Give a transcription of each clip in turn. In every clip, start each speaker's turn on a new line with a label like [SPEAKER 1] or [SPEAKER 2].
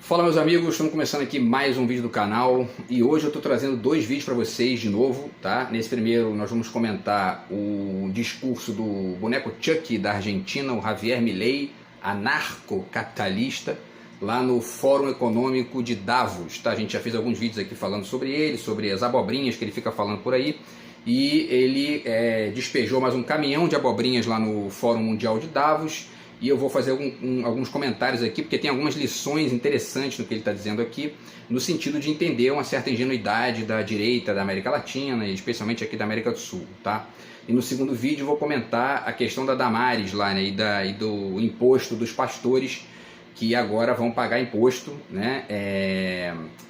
[SPEAKER 1] Fala meus amigos, estamos começando aqui mais um vídeo do canal e hoje eu estou trazendo dois vídeos para vocês de novo, tá? Nesse primeiro nós vamos comentar o discurso do boneco Chuck da Argentina, o Javier Milei, anarcocapitalista, lá no Fórum Econômico de Davos, tá? A gente já fez alguns vídeos aqui falando sobre ele, sobre as abobrinhas que ele fica falando por aí, e ele despejou mais um caminhão de abobrinhas lá no Fórum Mundial de Davos. E eu vou fazer alguns comentários aqui, porque tem algumas lições interessantes no que ele está dizendo aqui, no sentido de entender uma certa ingenuidade da direita da América Latina, e especialmente aqui da América do Sul, tá? E no segundo vídeo eu vou comentar a questão da Damares lá, né, e do imposto dos pastores, que agora vão pagar imposto, né?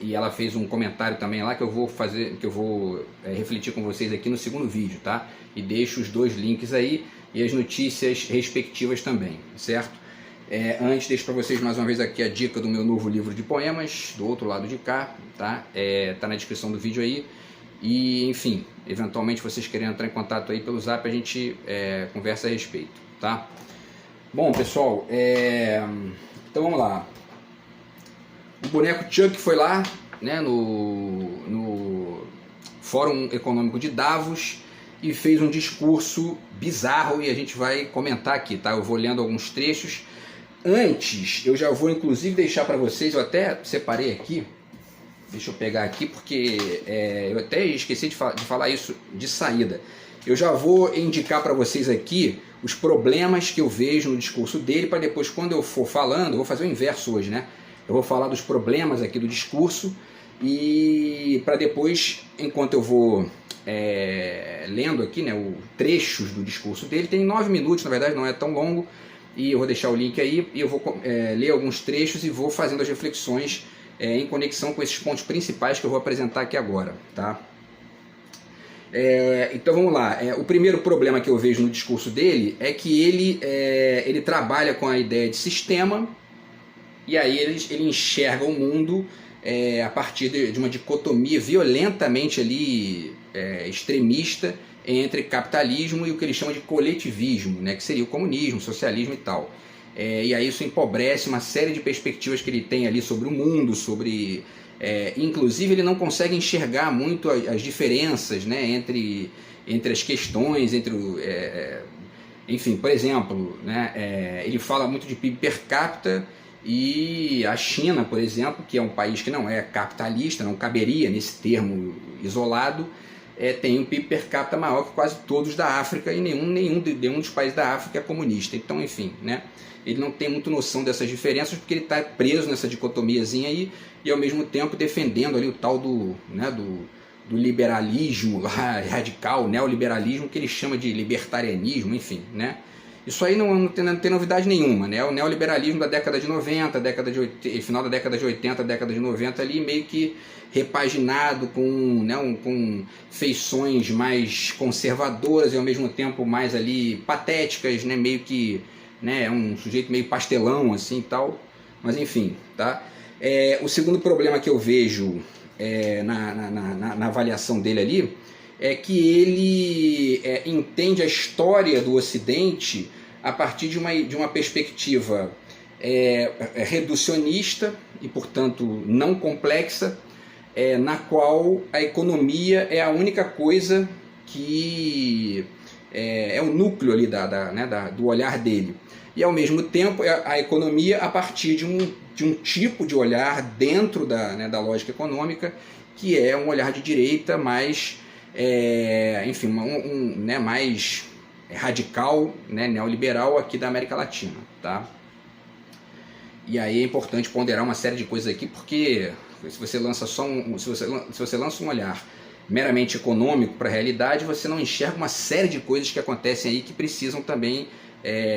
[SPEAKER 1] E ela fez um comentário também lá que eu vou refletir com vocês aqui no segundo vídeo, tá? E deixo os dois links aí e as notícias respectivas também, certo? Antes, deixo para vocês mais uma vez aqui a dica do meu novo livro de poemas, do outro lado de cá, tá? Tá na descrição do vídeo aí. E, enfim, eventualmente vocês querendo entrar em contato aí pelo Zap, a gente conversa a respeito, tá? Bom, pessoal, então vamos lá. O boneco Chuck foi lá, né, no Fórum Econômico de Davos e fez um discurso bizarro e a gente vai comentar aqui, tá? Eu vou lendo alguns trechos. Antes, eu já vou inclusive deixar para vocês, eu até separei aqui, deixa eu pegar aqui porque eu até esqueci de falar isso de saída. Eu já vou indicar para vocês aqui os problemas que eu vejo no discurso dele, para depois, quando eu for falando, eu vou fazer o inverso hoje, né? Eu vou falar dos problemas aqui do discurso e para depois, enquanto eu vou lendo aqui, né, trechos do discurso dele, tem 9 minutos, na verdade não é tão longo, e eu vou deixar o link aí, e eu vou ler alguns trechos e vou fazendo as reflexões em conexão com esses pontos principais que eu vou apresentar aqui agora, tá? Então vamos lá. O primeiro problema que eu vejo no discurso dele é que ele trabalha com a ideia de sistema, e aí ele enxerga o mundo a partir de uma dicotomia violentamente ali extremista entre capitalismo e o que ele chama de coletivismo, né, que seria o comunismo, o socialismo e tal. E aí isso empobrece uma série de perspectivas que ele tem ali sobre o mundo, sobre... inclusive ele não consegue enxergar muito as diferenças, né, entre as questões, enfim, por exemplo, né, ele fala muito de PIB per capita e a China, por exemplo, que é um país que não é capitalista, não caberia nesse termo isolado, tem um PIB per capita maior que quase todos da África e nenhum dos países da África é comunista. Então, enfim, né, ele não tem muito noção dessas diferenças porque ele está preso nessa dicotomiazinha aí e ao mesmo tempo defendendo ali o tal do liberalismo lá, radical, neoliberalismo, que ele chama de libertarianismo, enfim, né? Isso aí não tem novidade nenhuma, né? O neoliberalismo da década de 90, final da década de 80, década de 90 ali meio que repaginado com, né, com feições mais conservadoras e ao mesmo tempo mais ali patéticas, né? Meio que, né, um sujeito meio pastelão assim e tal, mas enfim, tá? O segundo problema que eu vejo na avaliação dele ali é que ele entende a história do Ocidente a partir de uma perspectiva reducionista e, portanto, não complexa, na qual a economia é a única coisa que é o núcleo ali do olhar dele. E, ao mesmo tempo, a economia a partir de um tipo de olhar dentro da lógica econômica, que é um olhar de direita mais... enfim, né, mais radical, né, neoliberal aqui da América Latina, tá? E aí é importante ponderar uma série de coisas aqui, porque se você lança se você lança um olhar meramente econômico para a realidade, você não enxerga uma série de coisas que acontecem aí que precisam também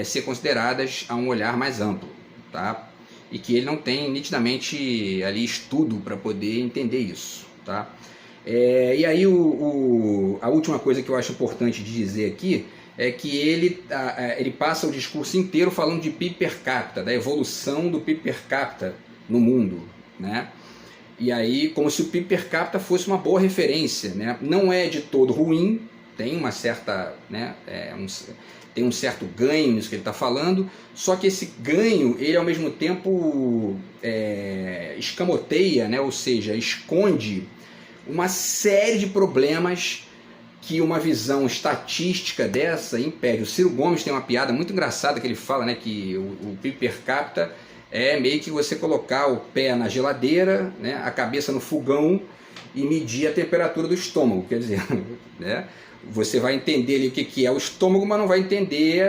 [SPEAKER 1] ser consideradas a um olhar mais amplo, tá? E que ele não tem nitidamente ali estudo para poder entender isso, tá? E aí a última coisa que eu acho importante de dizer aqui é que ele passa o discurso inteiro falando de PIB per capita, da evolução do PIB per capita no mundo, né? E aí como se o PIB per capita fosse uma boa referência, né? Não é de todo ruim, tem uma certa, né, tem um certo ganho nisso que ele está falando, só que esse ganho, ele ao mesmo tempo escamoteia, né? Ou seja, esconde uma série de problemas que uma visão estatística dessa impede. O Ciro Gomes tem uma piada muito engraçada que ele fala, né, que o PIB per capita é meio que você colocar o pé na geladeira, né, a cabeça no fogão e medir a temperatura do estômago. Quer dizer, né, você vai entender ali o que é o estômago, mas não vai entender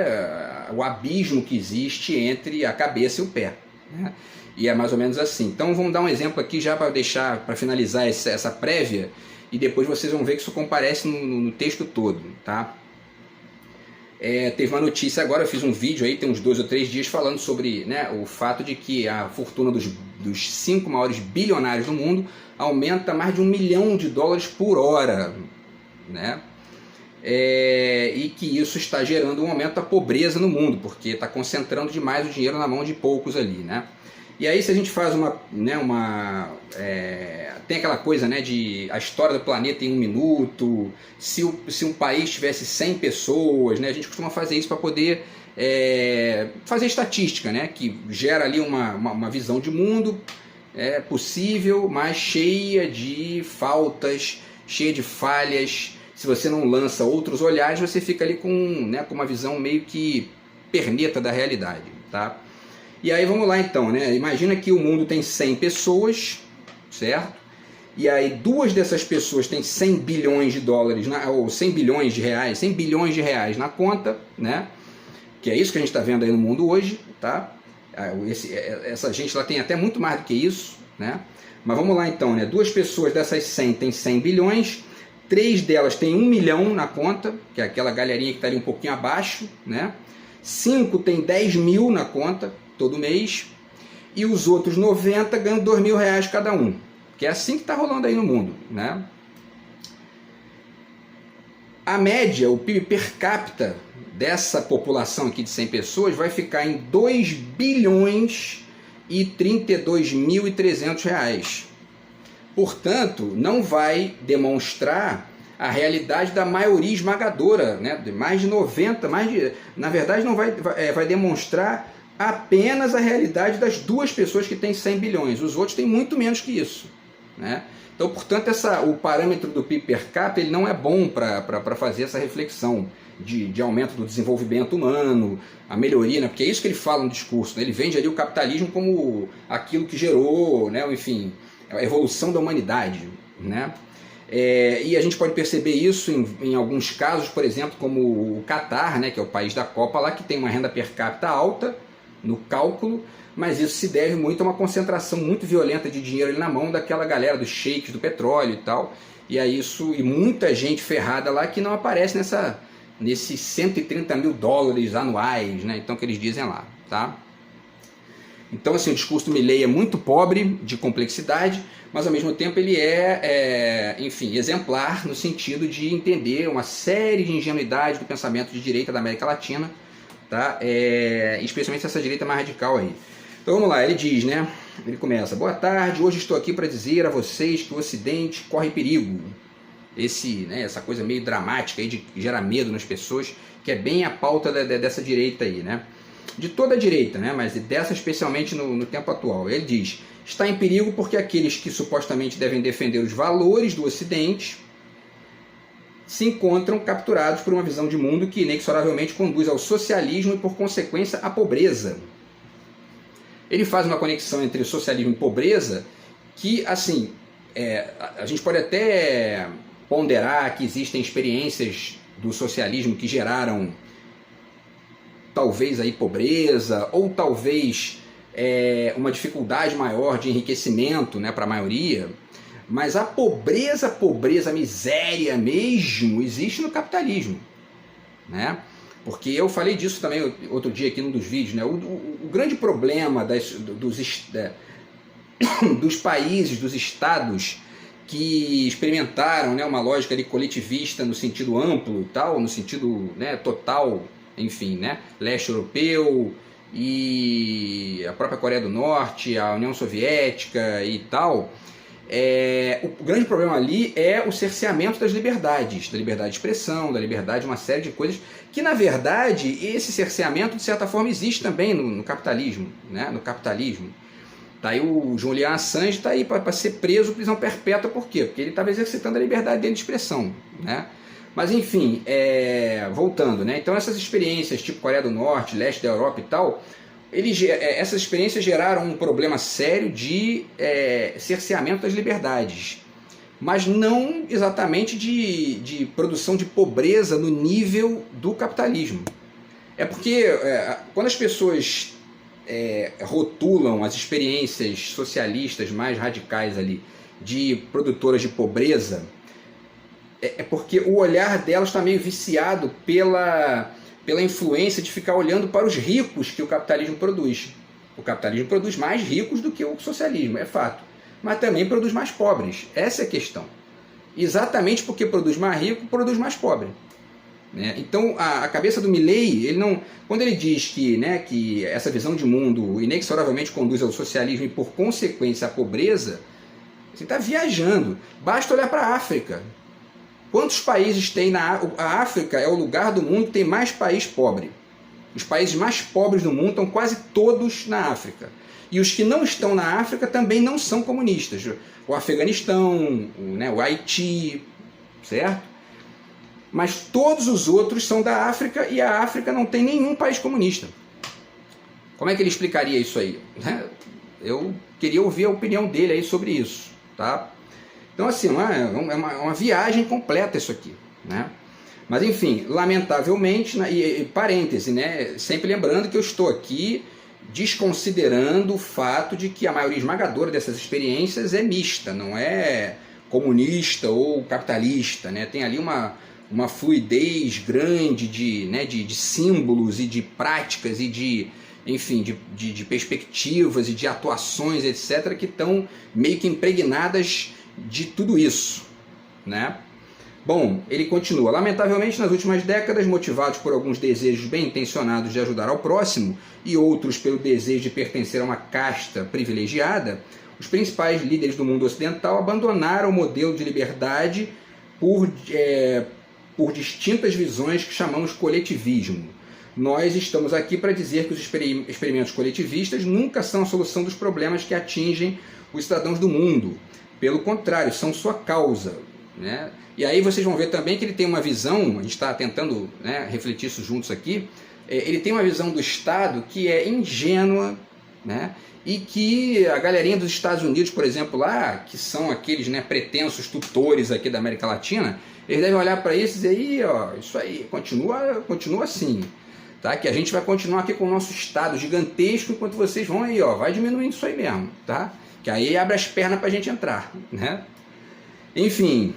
[SPEAKER 1] o abismo que existe entre a cabeça e o pé, né? E é mais ou menos assim. Então vamos dar um exemplo aqui já para deixar, para finalizar essa prévia, e depois vocês vão ver que isso comparece no texto todo, tá? Teve uma notícia agora, eu fiz um vídeo aí, tem uns 2 ou 3 dias, falando sobre, né, o fato de que a fortuna dos 5 maiores bilionários do mundo aumenta mais de $1 milhão por hora, né? E que isso está gerando um aumento da pobreza no mundo, porque está concentrando demais o dinheiro na mão de poucos ali, né? E aí se a gente faz tem aquela coisa, né, de a história do planeta em 1 minuto, se um país tivesse 100 pessoas, né, a gente costuma fazer isso para poder fazer estatística, né, que gera ali uma visão de mundo possível, mas cheia de faltas, cheia de falhas. Se você não lança outros olhares, você fica ali com uma visão meio que perneta da realidade, tá? E aí vamos lá então, né? Imagina que o mundo tem 100 pessoas, certo? E aí 2 dessas pessoas têm 100 bilhões de dólares, ou 100 bilhões de reais, 100 bilhões de reais na conta, né? Que é isso que a gente está vendo aí no mundo hoje, tá? Essa gente lá tem até muito mais do que isso, né? Mas vamos lá então, né? 2 pessoas dessas 100 têm 100 bilhões, 3 delas têm 1 milhão na conta, que é aquela galerinha que está ali um pouquinho abaixo, né? 5 tem 10 mil na conta todo mês, e os outros 90 ganham R$2.000 cada um, que é assim que está rolando aí no mundo, né? A média, o PIB per capita dessa população aqui de 100 pessoas vai ficar em R$2.032.300. Portanto, não vai demonstrar a realidade da maioria esmagadora, né? De mais de 90, na verdade não vai demonstrar apenas a realidade das 2 pessoas que têm 100 bilhões. Os outros têm muito menos que isso, né? Então, portanto, o parâmetro do PIB per capita ele não é bom para fazer essa reflexão de aumento do desenvolvimento humano, a melhoria, né? Porque é isso que ele fala no discurso, né? Ele vende ali o capitalismo como aquilo que gerou, né? Enfim, a evolução da humanidade, né? E a gente pode perceber isso em alguns casos, por exemplo, como o Catar, né? Que é o país da Copa lá, que tem uma renda per capita alta no cálculo, mas isso se deve muito a uma concentração muito violenta de dinheiro ali na mão daquela galera dos sheiks do petróleo e tal, e muita gente ferrada lá que não aparece nesses 130 mil dólares anuais, né? Então, que eles dizem lá, tá? Então, assim, o discurso do Milei é muito pobre de complexidade, mas ao mesmo tempo ele enfim, exemplar no sentido de entender uma série de ingenuidade do pensamento de direita da América Latina, tá? Especialmente essa direita mais radical aí. Então vamos lá, ele diz, né? Ele começa: boa tarde, hoje estou aqui para dizer a vocês que o Ocidente corre perigo. Essa coisa meio dramática aí de gerar medo nas pessoas, que é bem a pauta dessa direita aí, né? De toda a direita, né? Mas dessa especialmente no tempo atual. Ele diz: está em perigo porque aqueles que supostamente devem defender os valores do Ocidente se encontram capturados por uma visão de mundo que inexoravelmente conduz ao socialismo e, por consequência, à pobreza. Ele faz uma conexão entre socialismo e pobreza que, assim, a gente pode até ponderar que existem experiências do socialismo que geraram talvez aí pobreza, ou talvez uma dificuldade maior de enriquecimento, né, para a maioria, mas a pobreza, a miséria mesmo, existe no capitalismo, né? Porque eu falei disso também outro dia aqui num dos vídeos, né? O grande problema dos países, dos estados que experimentaram, né, uma lógica ali coletivista no sentido amplo e tal, no sentido, né, total, enfim, né, leste europeu e a própria Coreia do Norte, a União Soviética e tal, O grande problema ali é o cerceamento das liberdades, da liberdade de expressão, da liberdade de uma série de coisas, que na verdade esse cerceamento de certa forma existe também no capitalismo, né? No capitalismo. Tá aí o Julian Assange está aí para ser preso prisão perpétua, por quê? Porque ele estava exercitando a liberdade dele de expressão, né? Mas enfim, voltando, né? Então essas experiências tipo Coreia do Norte, leste da Europa e tal, essas experiências geraram um problema sério de cerceamento das liberdades, mas não exatamente de produção de pobreza no nível do capitalismo. É porque quando as pessoas rotulam as experiências socialistas mais radicais ali de produtoras de pobreza, é porque o olhar delas está meio viciado pela influência de ficar olhando para os ricos que o capitalismo produz. O capitalismo produz mais ricos do que o socialismo, é fato. Mas também produz mais pobres. Essa é a questão. Exatamente porque produz mais rico, produz mais pobre. Então, a cabeça do Milley, quando ele diz que essa visão de mundo inexoravelmente conduz ao socialismo e, por consequência, à pobreza, você está viajando. Basta olhar para a África. Quantos países tem a África é o lugar do mundo que tem mais país pobre. Os países mais pobres do mundo estão quase todos na África. E os que não estão na África também não são comunistas. O Afeganistão, o Haiti, certo? Mas todos os outros são da África e a África não tem nenhum país comunista. Como é que ele explicaria isso aí? Eu queria ouvir a opinião dele aí sobre isso, tá? Então, assim, é uma viagem completa isso aqui, né? Mas, enfim, lamentavelmente, e parêntese, né? Sempre lembrando que eu estou aqui desconsiderando o fato de que a maioria esmagadora dessas experiências é mista, não é comunista ou capitalista, né? Tem ali uma fluidez grande de símbolos e de práticas e de perspectivas e de atuações, etc., que estão meio que impregnadas de tudo isso, né? Bom, ele continua. Lamentavelmente, nas últimas décadas, motivados por alguns desejos bem intencionados de ajudar ao próximo e outros pelo desejo de pertencer a uma casta privilegiada, os principais líderes do mundo ocidental abandonaram o modelo de liberdade por distintas visões que chamamos coletivismo. Nós estamos aqui para dizer que os experimentos coletivistas nunca são a solução dos problemas que atingem os cidadãos do mundo. Pelo contrário, são sua causa, né? E aí vocês vão ver também que ele tem uma visão, a gente está tentando refletir isso juntos aqui, ele tem uma visão do Estado que é ingênua, né? E que a galerinha dos Estados Unidos, por exemplo, lá, que são aqueles pretensos tutores aqui da América Latina, eles devem olhar para isso e dizer, isso aí, continua assim, tá? Que a gente vai continuar aqui com o nosso Estado gigantesco, enquanto vocês vão aí, vai diminuindo isso aí mesmo, tá? Que aí abre as pernas para a gente entrar, né? Enfim,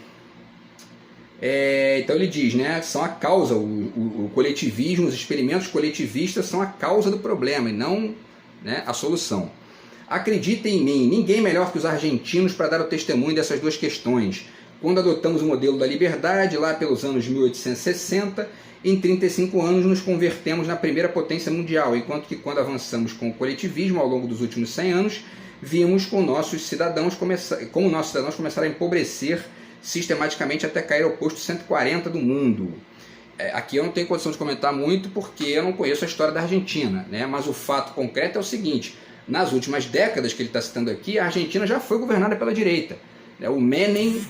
[SPEAKER 1] então ele diz, são a causa, o coletivismo, os experimentos coletivistas são a causa do problema e não a solução. Acreditem em mim, ninguém melhor que os argentinos para dar o testemunho dessas duas questões. Quando adotamos o modelo da liberdade, lá pelos anos 1860, em 35 anos nos convertemos na primeira potência mundial, enquanto que quando avançamos com o coletivismo ao longo dos últimos 100 anos, vimos como nossos cidadãos começaram a empobrecer sistematicamente até cair ao posto 140 do mundo. Aqui eu não tenho condição de comentar muito porque eu não conheço a história da Argentina, mas o fato concreto é o seguinte: nas últimas décadas que ele está citando aqui, a Argentina já foi governada pela direita. O Menem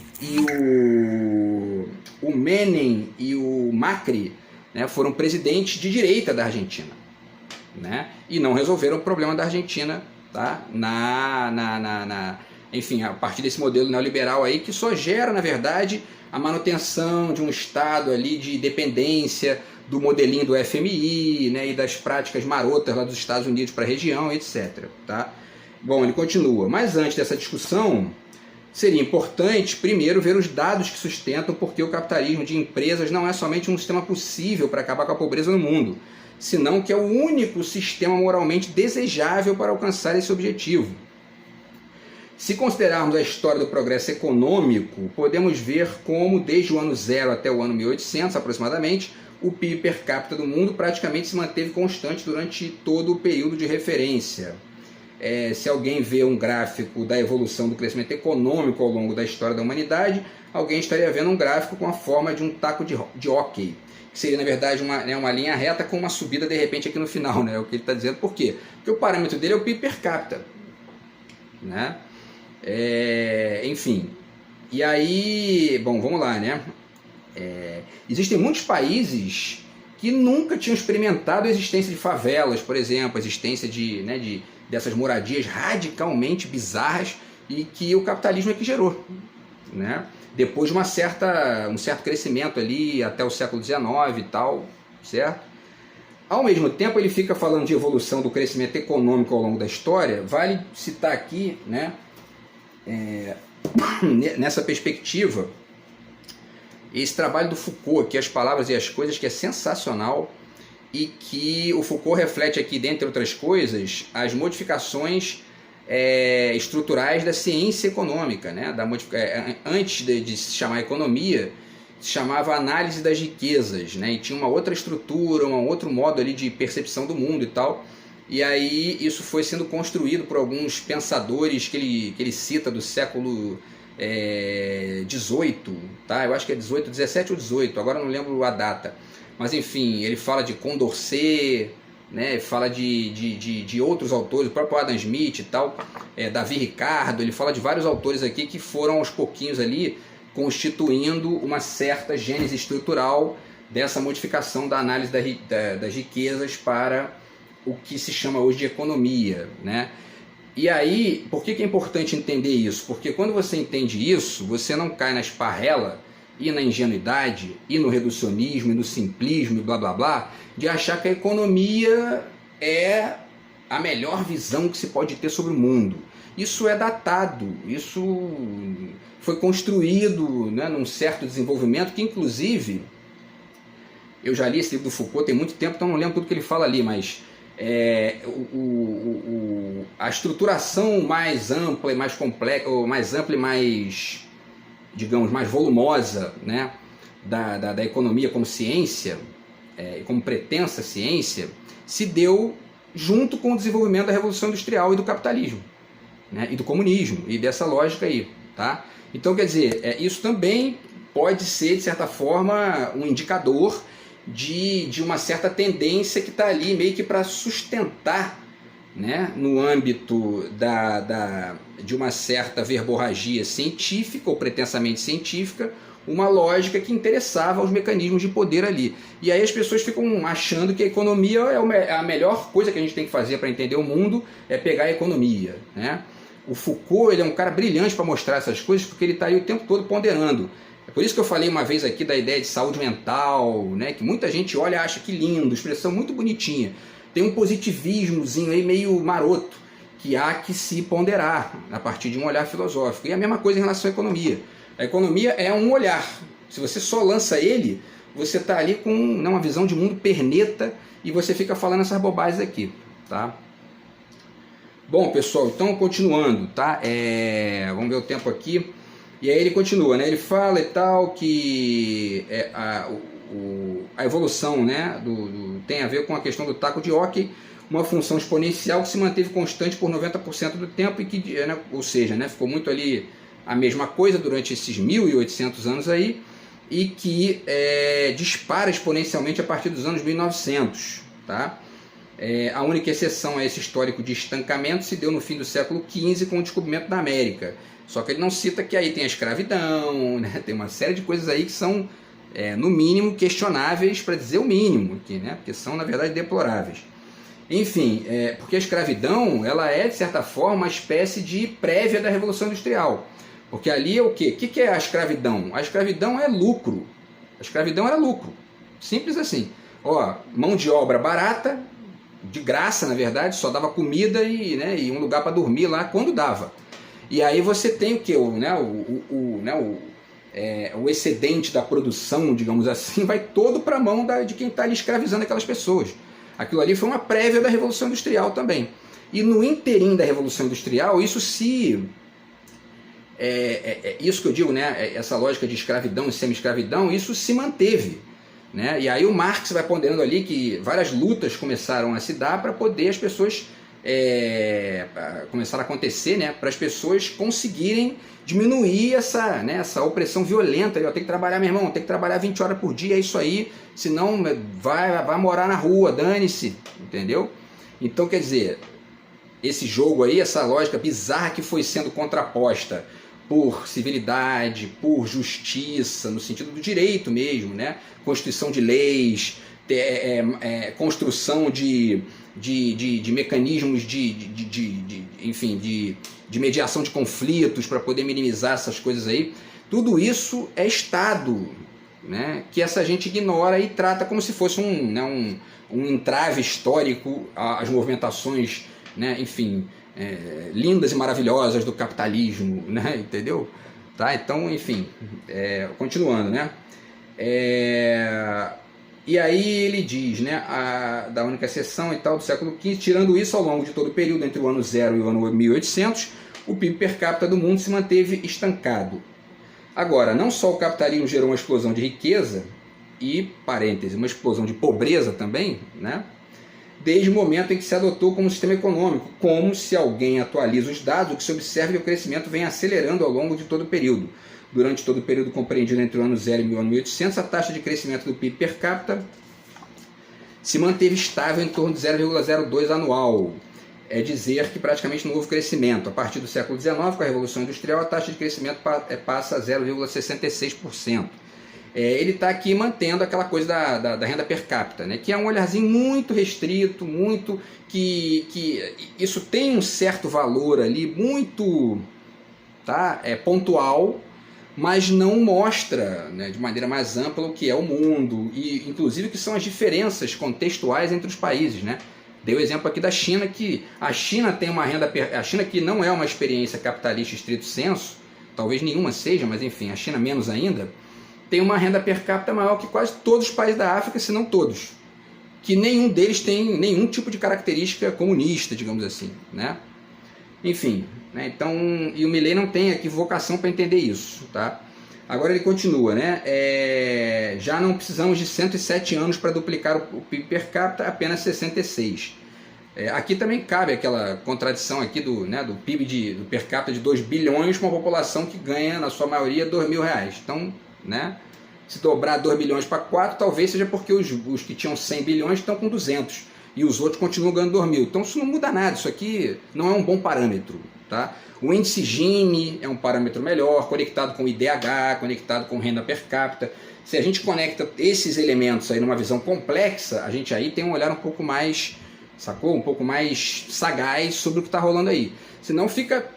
[SPEAKER 1] e o Macri foram presidentes de direita da Argentina, e não resolveram o problema da Argentina, tá? Enfim, a partir desse modelo neoliberal aí, que só gera, na verdade, a manutenção de um estado ali de dependência do modelinho do FMI, e das práticas marotas lá dos Estados Unidos para a região, etc. Tá? Bom, ele continua. Mas antes dessa discussão, seria importante, primeiro, ver os dados que sustentam porque o capitalismo de empresas não é somente um sistema possível para acabar com a pobreza no mundo, senão que é o único sistema moralmente desejável para alcançar esse objetivo. Se considerarmos a história do progresso econômico, podemos ver como, desde o ano 0 até o ano 1800, aproximadamente, o PIB per capita do mundo praticamente se manteve constante durante todo o período de referência. se alguém vê um gráfico da evolução do crescimento econômico ao longo da história da humanidade, alguém estaria vendo um gráfico com a forma de um taco de hóquei, que seria na verdade uma linha reta com uma subida de repente aqui no final, né? É o que ele está dizendo. Por quê? Porque o parâmetro dele é o PIB per capita, né? Enfim, e aí, bom, vamos lá, né? Existem muitos países que nunca tinham experimentado a existência de favelas, por exemplo, a existência dessas moradias radicalmente bizarras e que o capitalismo é que gerou, né? Depois de um certo crescimento ali até o século XIX e tal, certo? Ao mesmo tempo ele fica falando de evolução do crescimento econômico ao longo da história. Vale citar aqui, né, nessa perspectiva, esse trabalho do Foucault, que é As Palavras e as Coisas, que é sensacional, e que o Foucault reflete aqui, dentre outras coisas, as modificações estruturais da ciência econômica, né? Antes de se chamar economia, se chamava análise das riquezas, né? E tinha uma outra estrutura, um outro modo ali de percepção do mundo e tal. E aí isso foi sendo construído por alguns pensadores que ele cita do século XVIII, tá? Eu acho que é 18, 17 ou 18, agora não lembro a data. Mas enfim, ele fala de Condorcet, né? Fala de outros autores, o próprio Adam Smith e tal, Davi Ricardo. Ele fala de vários autores aqui que foram aos pouquinhos ali constituindo uma certa gênese estrutural dessa modificação da análise das riquezas para o que se chama hoje de economia, né? E aí, por que é importante entender isso? Porque quando você entende isso, você não cai na esparrela e na ingenuidade e no reducionismo e no simplismo e blá blá blá de achar que a economia é a melhor visão que se pode ter sobre o mundo. Isso é datado, isso foi construído, né, num certo desenvolvimento que, inclusive, eu já li esse livro do Foucault tem muito tempo, então não lembro tudo que ele fala ali, mas a estruturação mais ampla e mais complexa, ou mais ampla e mais, digamos, mais volumosa, né, da economia como ciência, como pretensa ciência, se deu junto com o desenvolvimento da Revolução Industrial e do capitalismo, né, e do comunismo, e dessa lógica aí, tá? Então, quer dizer, isso também pode ser, de certa forma, um indicador de uma certa tendência que está ali meio que para sustentar, né, no âmbito de uma certa verborragia científica ou pretensamente científica, uma lógica que interessava aos mecanismos de poder ali. E aí as pessoas ficam achando que a economia é a melhor coisa que a gente tem que fazer para entender o mundo, é pegar a economia, né? O Foucault, ele é um cara brilhante para mostrar essas coisas, porque ele está aí o tempo todo ponderando. É por isso que eu falei uma vez aqui da ideia de saúde mental, né, que muita gente olha e acha que lindo, expressão muito bonitinha. Tem um positivismozinho aí meio maroto, que há que se ponderar a partir de um olhar filosófico. E a mesma coisa em relação à economia. A economia é um olhar. Se você só lança ele, você está ali com uma visão de mundo perneta e você fica falando essas bobagens aqui, tá? Bom, pessoal, então continuando, tá? Vamos ver o tempo aqui. E aí ele continua, né? Ele fala e tal que a evolução, né, tem a ver com a questão do taco de hóquei, uma função exponencial que se manteve constante por 90% do tempo, e que, né, ou seja, né, ficou muito ali a mesma coisa durante esses 1.800 anos aí, e que dispara exponencialmente a partir dos anos 1900, tá? A única exceção a esse histórico de estancamento se deu no fim do século XV com o descobrimento da América. Só que ele não cita que aí tem a escravidão, né? Tem uma série de coisas aí que são, no mínimo, questionáveis, para dizer o mínimo aqui, né? Porque são, na verdade, deploráveis. Enfim, porque a escravidão, ela é, de certa forma, uma espécie de prévia da Revolução Industrial. Porque ali é o quê? O que é a escravidão? A escravidão é lucro. A escravidão era lucro. Simples assim. Ó, mão de obra barata, de graça, na verdade, só dava comida e um lugar para dormir lá quando dava. E aí você tem o que? O excedente da produção, digamos assim, vai todo para a mão de quem está ali escravizando aquelas pessoas. Aquilo ali foi uma prévia da Revolução Industrial também. E no interim da Revolução Industrial, isso que eu digo, né? Essa lógica de escravidão e semi-escravidão, isso se manteve, né? E aí o Marx vai ponderando ali que várias lutas começaram a se dar para poder as pessoas começaram a acontecer, né, para as pessoas conseguirem diminuir essa opressão violenta. Eu tenho que trabalhar, meu irmão, tem que trabalhar 20 horas por dia, é isso aí, senão vai morar na rua, dane-se, entendeu? Então, quer dizer, esse jogo aí, essa lógica bizarra que foi sendo contraposta por civilidade, por justiça, no sentido do direito mesmo, né? Constituição de leis, construção de mecanismos enfim, de mediação de conflitos para poder minimizar essas coisas aí. Tudo isso é Estado, né? Que essa gente ignora e trata como se fosse um entrave histórico às movimentações, né? Enfim, lindas e maravilhosas do capitalismo, né? Entendeu? Tá? Então, enfim, continuando, né? E aí ele diz, né, da única seção e tal do século XV, tirando isso, ao longo de todo o período entre o ano 0 e o ano 1800, o PIB per capita do mundo se manteve estancado. Agora, não só o capitalismo gerou uma explosão de riqueza e, parêntese, uma explosão de pobreza também, né? Desde o momento em que se adotou como sistema econômico, como se alguém atualiza os dados, o que se observa é que o crescimento vem acelerando ao longo de todo o período. Durante todo o período compreendido entre o ano 0 e o ano 1800, a taxa de crescimento do PIB per capita se manteve estável em torno de 0,02 anual. É dizer que praticamente não houve crescimento. A partir do século XIX, com a Revolução Industrial, a taxa de crescimento passa a 0,66%. Ele está aqui mantendo aquela coisa da renda per capita, né? Que é um olharzinho muito restrito, muito que isso tem um certo valor ali, muito pontual, mas não mostra, né, de maneira mais ampla o que é o mundo e inclusive o que são as diferenças contextuais entre os países, né? Dei o exemplo aqui da China, que a China tem uma a China que não é uma experiência capitalista estrito senso, talvez nenhuma seja, mas enfim, a China menos ainda, tem uma renda per capita maior que quase todos os países da África, se não todos, que nenhum deles tem nenhum tipo de característica comunista, digamos assim, né? Enfim, né? Então, e o Milley não tem aqui vocação para entender isso, tá? Agora ele continua, né? Já não precisamos de 107 anos para duplicar o PIB per capita, apenas 66. Aqui também cabe aquela contradição aqui do PIB do per capita de 2 bilhões com uma população que ganha, na sua maioria, R$2.000. Então, né? Se dobrar 2 bilhões para 4, talvez seja porque os que tinham 100 bilhões estão com 200 e os outros continuam ganhando 2.000. Então isso não muda nada, isso aqui não é um bom parâmetro, tá? O índice Gini é um parâmetro melhor, conectado com o IDH, conectado com renda per capita. Se a gente conecta esses elementos aí numa visão complexa, a gente aí tem um olhar um pouco mais, sacou? Um pouco mais sagaz sobre o que está rolando aí. Senão fica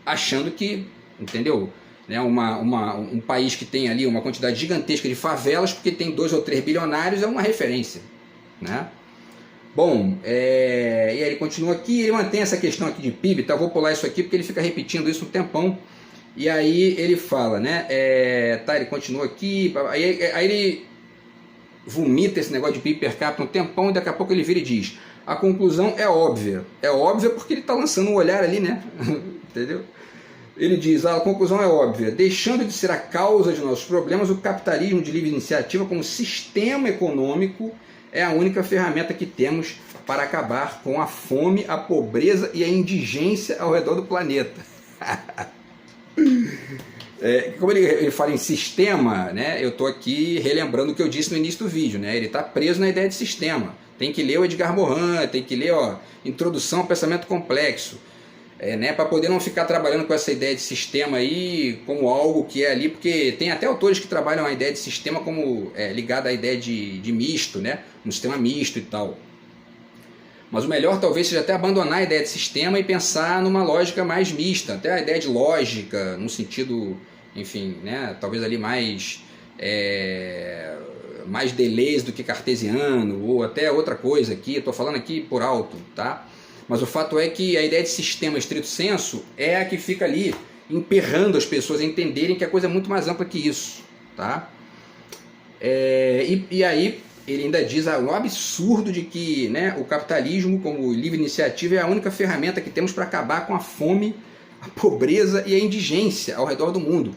[SPEAKER 1] achando que, entendeu? Um país que tem ali uma quantidade gigantesca de favelas porque tem 2 ou 3 bilionários é uma referência, né? Bom, e aí ele continua aqui, ele mantém essa questão aqui de PIB, tá? Eu vou pular isso aqui porque ele fica repetindo isso um tempão. E aí ele fala, né? Ele continua aqui, aí ele vomita esse negócio de PIB per capita um tempão e daqui a pouco ele vira e diz: a conclusão é óbvia. É óbvia porque ele está lançando um olhar ali, né? Entendeu? Ele diz, a conclusão é óbvia, deixando de ser a causa de nossos problemas, o capitalismo de livre iniciativa como sistema econômico é a única ferramenta que temos para acabar com a fome, a pobreza e a indigência ao redor do planeta. Como ele fala em sistema, né, eu estou aqui relembrando o que eu disse no início do vídeo, né, ele está preso na ideia de sistema. Tem que ler o Edgar Morin, tem que ler Introdução ao Pensamento Complexo. Né, para poder não ficar trabalhando com essa ideia de sistema aí como algo que é ali, porque tem até autores que trabalham a ideia de sistema como ligada à ideia de misto, né, um sistema misto e tal. Mas o melhor talvez seja até abandonar a ideia de sistema e pensar numa lógica mais mista, até a ideia de lógica, num sentido, enfim, né, talvez ali mais Deleuze do que cartesiano, ou até outra coisa aqui, estou falando aqui por alto, tá? Mas o fato é que a ideia de sistema estrito senso é a que fica ali emperrando as pessoas a entenderem que a coisa é muito mais ampla que isso, tá? E aí ele ainda diz o absurdo de que, né, o capitalismo como livre iniciativa é a única ferramenta que temos para acabar com a fome, a pobreza e a indigência ao redor do mundo.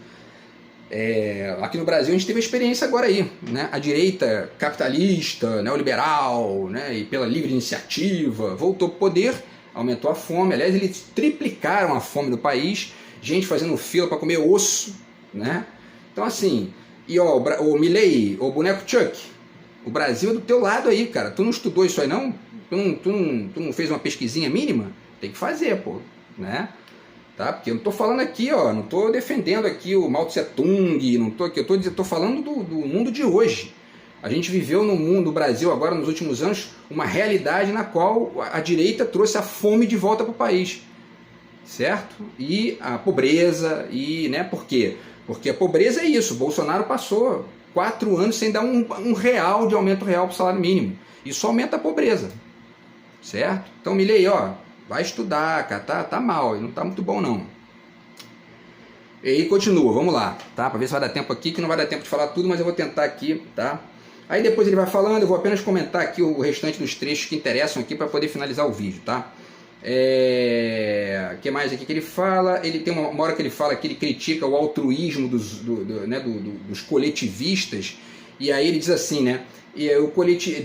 [SPEAKER 1] Aqui no Brasil a gente teve a experiência agora aí, né? A direita capitalista, neoliberal, né, e pela livre iniciativa voltou ao poder aumentou a fome. Aliás, eles triplicaram a fome do país, gente fazendo fila para comer osso, né? Então assim, e ó, o Milei, o boneco Chuck, o Brasil é do teu lado aí, cara. Tu não estudou isso aí não? Tu não fez uma pesquisinha mínima? Tem que fazer, pô, né? Tá? Porque eu não tô falando aqui, ó, não tô defendendo aqui o Mao Tse Tung, não tô aqui, eu tô falando do mundo de hoje. A gente viveu no mundo, no Brasil agora nos últimos anos, uma realidade na qual a direita trouxe a fome de volta para o país, certo? E a pobreza, e, né, por quê? Porque a pobreza é isso, o Bolsonaro passou 4 anos sem dar um real de aumento real para o salário mínimo. Isso aumenta a pobreza, certo? Então, Milei, ó, vai estudar, cara, tá mal, não tá muito bom não. E aí continua, vamos lá, tá? Para ver se vai dar tempo aqui, que não vai dar tempo de falar tudo, mas eu vou tentar aqui, tá? Aí depois ele vai falando, eu vou apenas comentar aqui o restante dos trechos que interessam aqui para poder finalizar o vídeo, tá? O que mais aqui que ele fala? Ele tem uma hora que ele fala que ele critica o altruísmo dos coletivistas, e aí ele diz assim, né?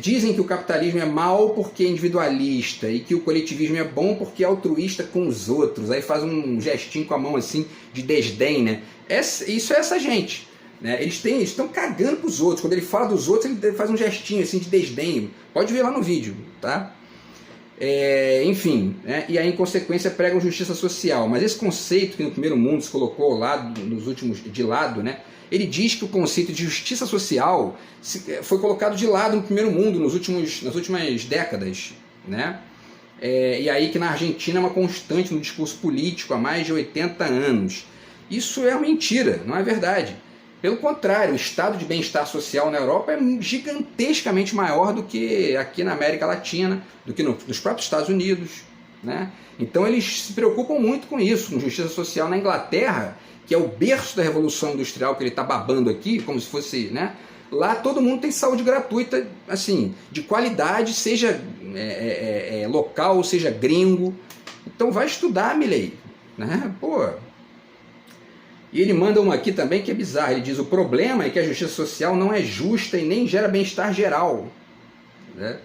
[SPEAKER 1] Dizem que o capitalismo é mal porque é individualista e que o coletivismo é bom porque é altruísta com os outros. Aí faz um gestinho com a mão assim de desdém, né? Isso é essa gente, né? Eles estão cagando para os outros. Quando ele fala dos outros, ele faz um gestinho assim de desdém. Pode ver lá no vídeo, tá? Enfim, né? E aí em consequência pregam justiça social. Mas esse conceito que no primeiro mundo se colocou lá nos últimos de lado, né? Ele diz que o conceito de justiça social foi colocado de lado no primeiro mundo nas últimas décadas, né? E aí que na Argentina é uma constante no discurso político há mais de 80 anos. Isso é mentira, não é verdade. Pelo contrário, o estado de bem-estar social na Europa é gigantescamente maior do que aqui na América Latina, do que nos próprios Estados Unidos, né? Então eles se preocupam muito com isso, com justiça social. Na Inglaterra, que é o berço da Revolução Industrial que ele está babando aqui, como se fosse, né? Lá todo mundo tem saúde gratuita, assim, de qualidade, seja local, seja gringo. Então vai estudar, Milei, né? Pô. E ele manda uma aqui também que é bizarra. Ele diz: o problema é que a justiça social não é justa e nem gera bem-estar geral, né?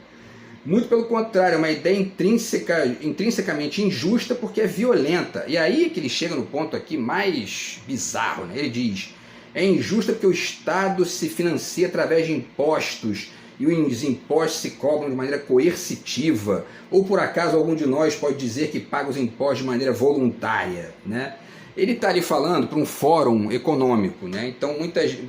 [SPEAKER 1] Muito pelo contrário, é uma ideia intrinsecamente injusta porque é violenta. E aí que ele chega no ponto aqui mais bizarro, né? Ele diz: é injusta porque o Estado se financia através de impostos e os impostos se cobram de maneira coercitiva. Ou por acaso algum de nós pode dizer que paga os impostos de maneira voluntária, né? Ele está ali falando para um fórum econômico, né? Então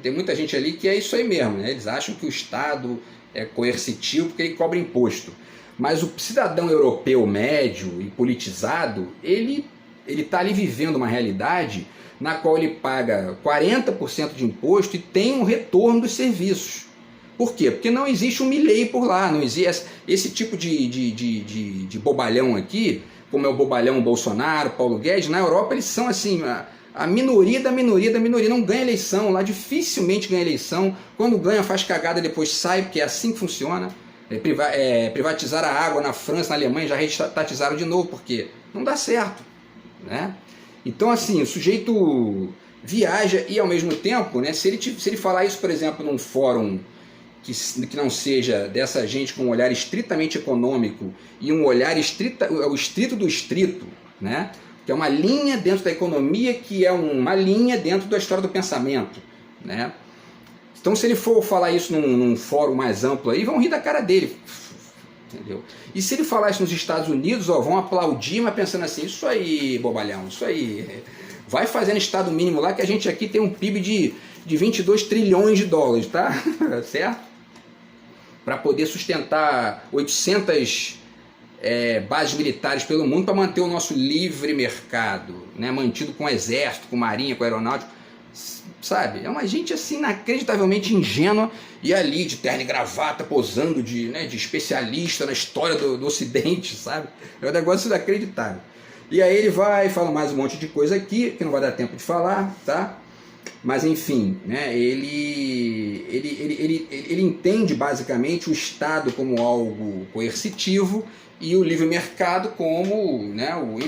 [SPEAKER 1] tem muita gente ali que é isso aí mesmo, né? Eles acham que o Estado é coercitivo porque ele cobra imposto. Mas o cidadão europeu médio e politizado, ele está ali vivendo uma realidade na qual ele paga 40% de imposto e tem um retorno dos serviços. Por quê? Porque não existe um Milei por lá, não existe esse tipo de bobalhão aqui, como é o bobalhão Bolsonaro, Paulo Guedes. Na Europa eles são assim, a minoria da minoria da minoria, não ganha eleição, lá dificilmente ganha eleição, quando ganha faz cagada, depois sai, porque é assim que funciona. Privatizaram a água na França, na Alemanha, já reestatizaram de novo, porque não dá certo, né? Então assim, o sujeito viaja e ao mesmo tempo, né, se ele falar isso, por exemplo, num fórum que não seja dessa gente com um olhar estritamente econômico e um olhar o estrito do estrito, né? Que é uma linha dentro da economia, que é uma linha dentro da história do pensamento, né? Então se ele for falar isso num fórum mais amplo aí, vão rir da cara dele, entendeu? E se ele falar isso nos Estados Unidos, ó, vão aplaudir, mas pensando assim: isso aí, bobalhão, isso aí, vai fazendo estado mínimo lá, que a gente aqui tem um PIB de 22 trilhões de dólares, tá? Certo? Para poder sustentar 800 bases militares pelo mundo, para manter o nosso livre mercado, né? Mantido com exército, com marinha, com aeronáutica, sabe? É uma gente assim inacreditavelmente ingênua e ali de terno e gravata, posando de especialista na história do Ocidente, sabe? É um negócio inacreditável. E aí ele vai, fala mais um monte de coisa aqui, que não vai dar tempo de falar, tá? Mas enfim, né, ele entende basicamente o Estado como algo coercitivo e o livre mercado como, né, o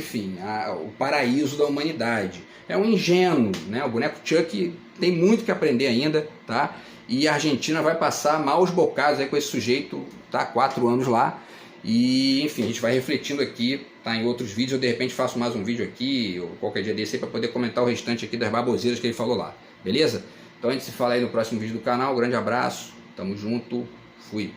[SPEAKER 1] paraíso da humanidade. É um ingênuo, né? O boneco Chuck tem muito que aprender ainda, tá? E a Argentina vai passar maus bocados aí com esse sujeito, tá? 4 anos lá. E enfim, a gente vai refletindo aqui, tá, em outros vídeos. Eu de repente faço mais um vídeo aqui, ou qualquer dia desse aí, para poder comentar o restante aqui das baboseiras que ele falou lá, beleza? Então a gente se fala aí no próximo vídeo do canal. Grande abraço, tamo junto, fui!